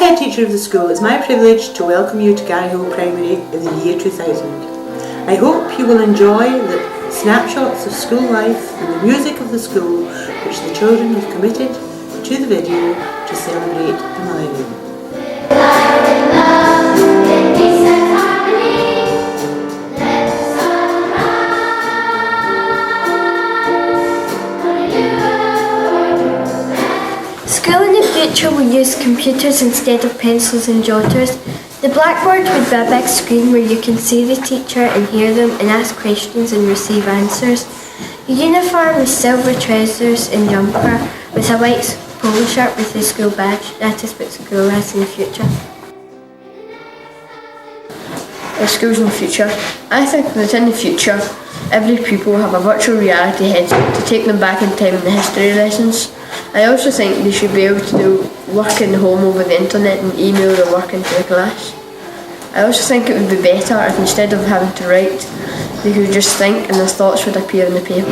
head teacher of the school, it's my privilege to welcome you to Garrowhill Primary in the year 2000. I hope you will enjoy the snapshots of school life and the music of the school which the children have committed to the video to celebrate the millennium. School in the future will use computers instead of pencils and jotters. The blackboard would be a big screen where you can see the teacher and hear them and ask questions and receive answers. A uniform with silver trousers and jumper with a white polo shirt with the school badge. That is what school has in the future. Schools in the future. I think that in the future every pupil will have a virtual reality headset to take them back in time in the history lessons. I also think they should be able to do work in home over the internet and email their work into the class. I also think it would be better if instead of having to write, they could just think and their thoughts would appear in the paper.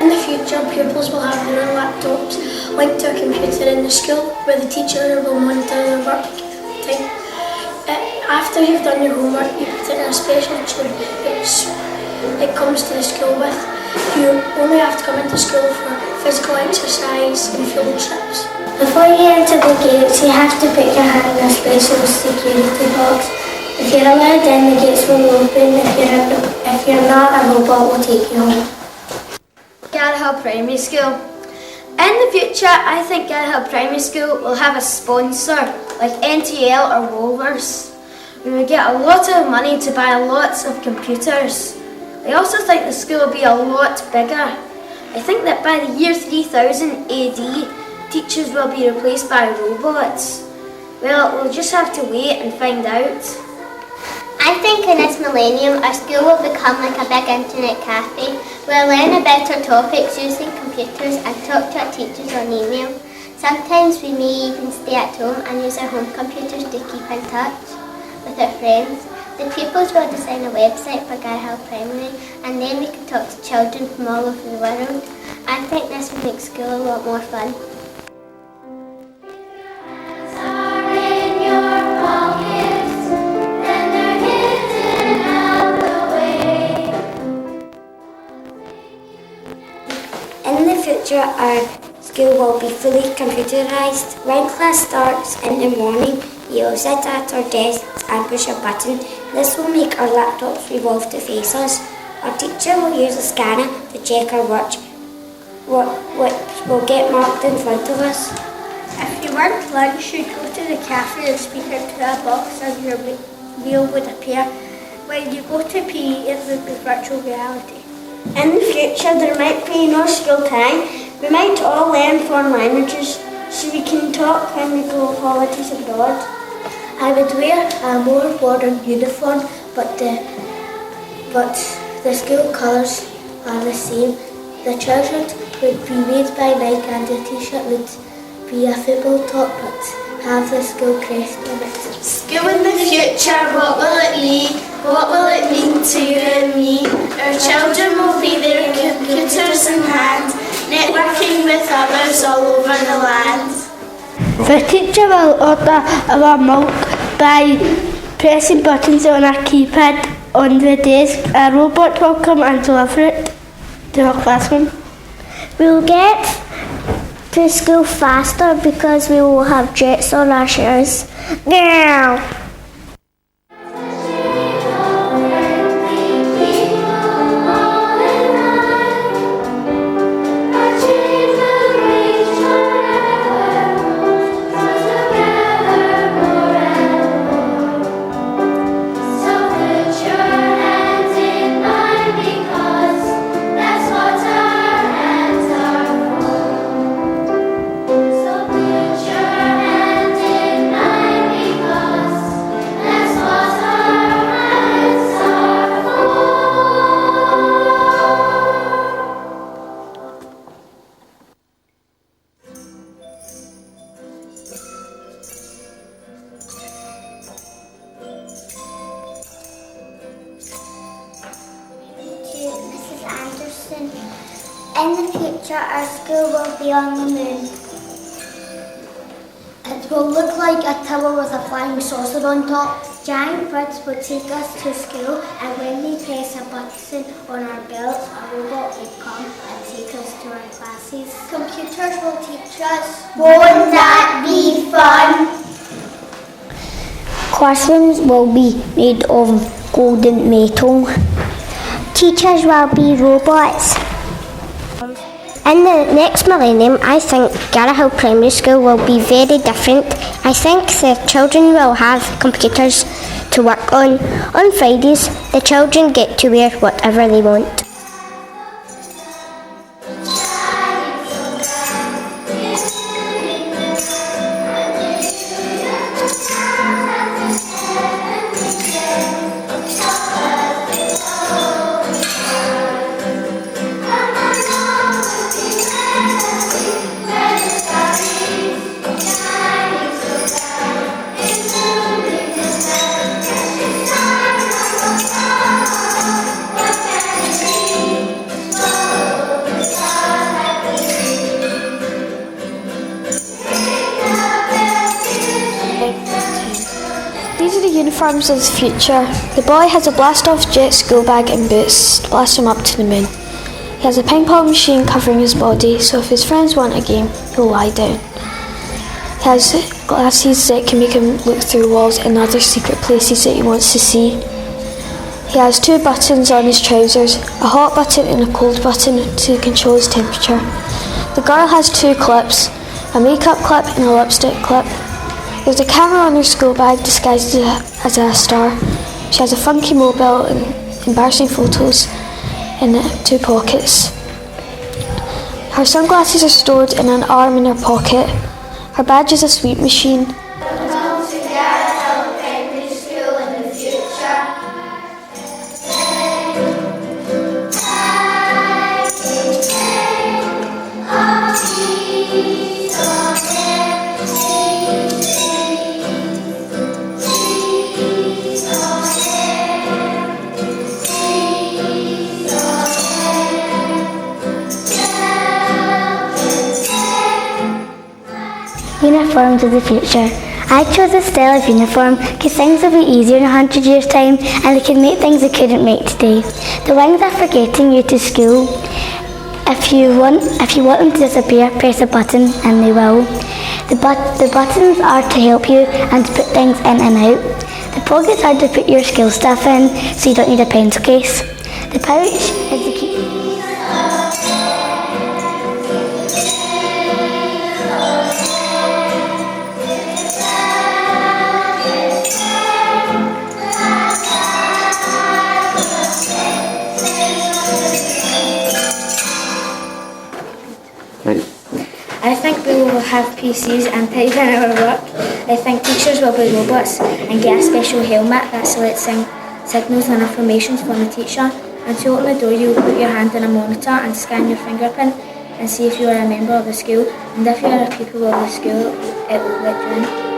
In the future, pupils will have their laptops linked to a computer in the school where the teacher will monitor their work time. After you've done your homework, you put it in a special tube it comes to the school with. You only have to come into school for physical exercise and field trips. Before you enter the gates, you have to put your hand in a special security box. If you're allowed in, the gates will open. If you're not, a robot will take you home. Garrowhill Primary School. In the future, I think Garrowhill Primary School will have a sponsor like NTL or Wolvers. We will get a lot of money to buy lots of computers. I also think the school will be a lot bigger. I think that by the year 3000 AD, teachers will be replaced by robots. Well, we'll just have to wait and find out. I think in this millennium our school will become like a big internet cafe. We'll learn about our topics using computers and talk to our teachers on email. Sometimes we may even stay at home and use our home computers to keep in touch with our friends. The pupils will design a website for Garrowhill Primary and then we can talk to children from all over the world. I think this will make school a lot more fun. In the future, our school will be fully computerised. When class starts in the morning, you will sit at our desks and push a button. This will make our laptops revolve to face us. Our teacher will use a scanner to check our work, which will get marked in front of us. If you want lunch, you'd go to the cafe and speak into a box and your meal would appear. When you go to PE, it would be virtual reality. In the future, there might be no school time. We might all learn foreign languages so we can talk when we go holidays abroad. I would wear a more modern uniform, but the school colours are the same. The trousers would be made by Nike and the t-shirt would be a football top but have the school crest on it. School in the future, what will it be? What will it mean to you and me? Our children will be their computers in hand, networking with others all over the land. The teacher will order our milk by pressing buttons on a keypad on the desk. A robot will come and deliver it to our classroom. We'll get to school faster because we will have jets on our shoes. Now. button. In the future, our school will be on the moon. It will look like a tower with a flying saucer on top. Giant birds will take us to school, and when we press a button on our belts, a robot will come and take us to our classes. Computers will teach us. Won't that be fun? Classrooms will be made of golden metal. Teachers will be robots. In the next millennium, I think Garrowhill Primary School will be very different. I think the children will have computers to work on. On Fridays, the children get to wear whatever they want. These are the uniforms of the future. The boy has a blast-off jet school bag and boots to blast him up to the moon. He has a ping pong machine covering his body, so if his friends want a game, he'll lie down. He has glasses that can make him look through walls and other secret places that he wants to see. He has 2 buttons on his trousers, a hot button and a cold button to control his temperature. The girl has 2 clips, a makeup clip and a lipstick clip. There's a camera on her school bag disguised as a star. She has a funky mobile and embarrassing photos in 2 pockets. Her sunglasses are stored in an arm in her pocket. Her badge is a sweep machine. Welcome to Garrowhill Primary School in the future. Uniforms of the future. I chose this style of uniform because things will be easier in 100 years' time and they can make things they couldn't make today. The wings are for getting you to school. If you want them to disappear, press a button and they will. The buttons are to help you and to put things in and out. The pockets are to put your school stuff in so you don't need a pencil case. The pouch is to keep... I think we will have PCs and type in our work. I think teachers will be robots and get a special helmet that selects signals and information from the teacher. And to open the door, you will put your hand on a monitor and scan your fingerprint and see if you are a member of the school. And if you are a pupil of the school, it will let you in.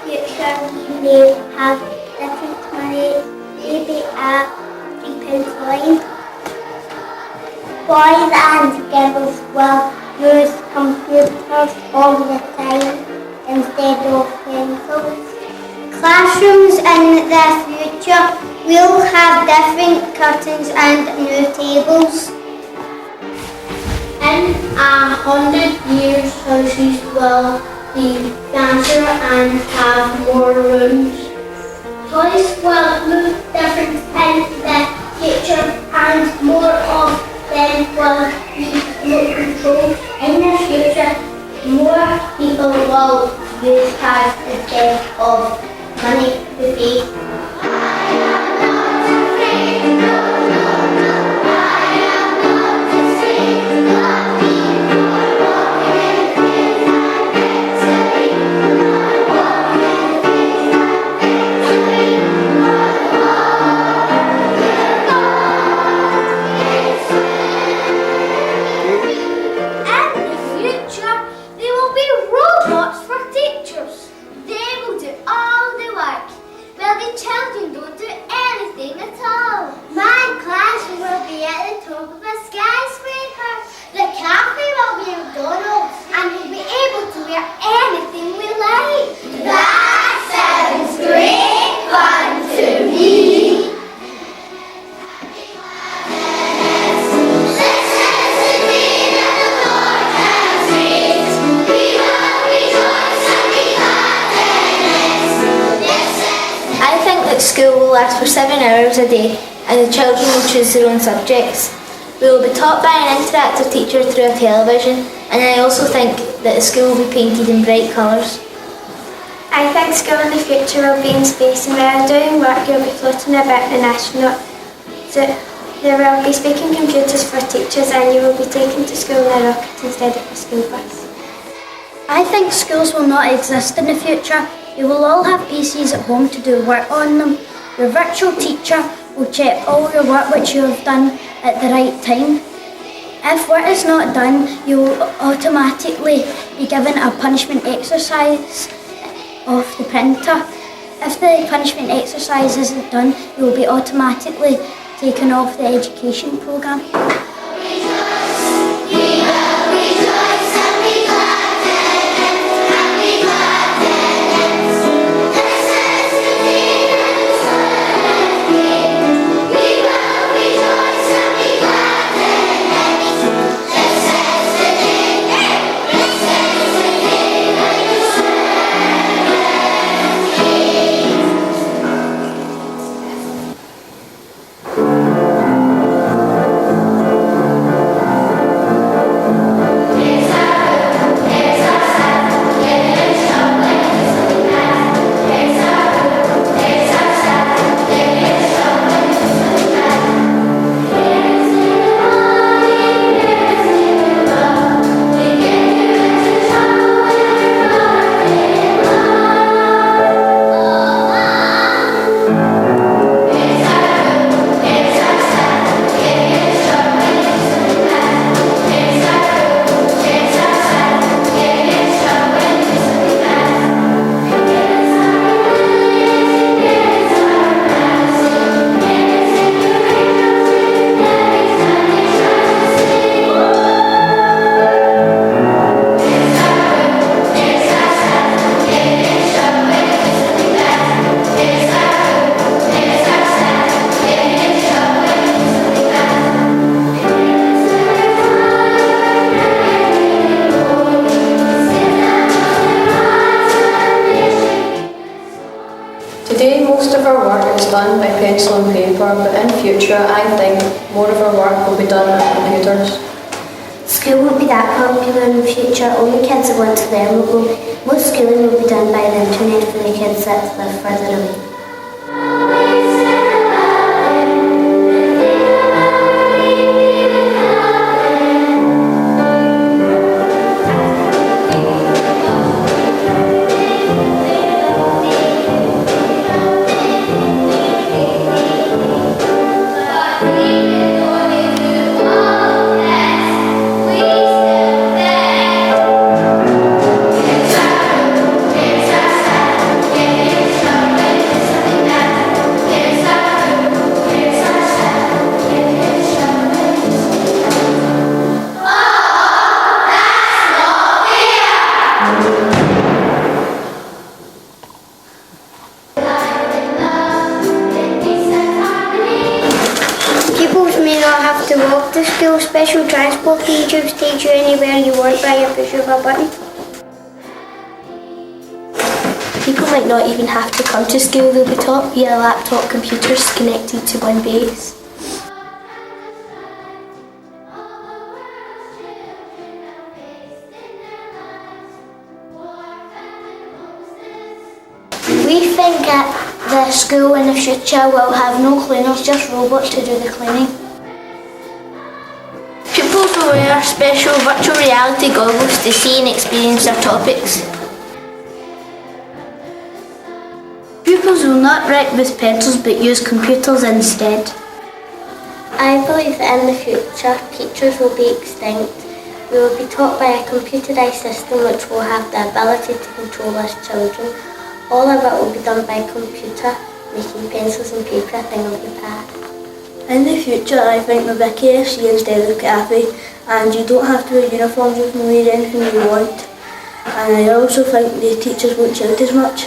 future we may have different money, maybe a £3 coin. Boys and girls will use computers all the time instead of pencils. Classrooms in the future will have different curtains and new tables. In 100 years, houses will be fancier and have more rooms. Toys will look different in the future and more of them will be remote controlled. In the future, more people will use cards instead of money to pay. School will last for 7 hours a day and the children will choose their own subjects. We will be taught by an interactive teacher through a television, and I also think that the school will be painted in bright colours. I think school in the future will be in space, and while doing work you'll be floating about an astronaut. So there will be speaking computers for teachers and you will be taken to school in a rocket instead of a school bus. I think schools will not exist in the future. You will all have PCs at home to do work on them. Your virtual teacher will check all your work which you have done at the right time. If work is not done, you will automatically be given a punishment exercise off the printer. If the punishment exercise isn't done, you will be automatically taken off the education programme. Today most of our work is done by pencil and paper, but in future I think more of our work will be done on computers. School won't be that popular in the future, only kids that want to learn will go. Most schooling will be done by the internet for the kids that live further away. have to walk to school. Special transport tubes take you anywhere you want by a push of a button. People might not even have to come to school. They'll be taught via laptop computers connected to one base. We think that the school in the future will have no cleaners, just robots to do the cleaning. Pupils will wear special virtual reality goggles to see and experience their topics. Pupils will not write with pencils but use computers instead. I believe that in the future, teachers will be extinct. We will be taught by a computerised system which will have the ability to control us children. All of it will be done by computer, making pencils and paper a thing of the past. In the future, I think there'll be a KFC instead of a cafe, and you don't have to wear uniforms, you can wear anything you want. And I also think the teachers won't shout as much.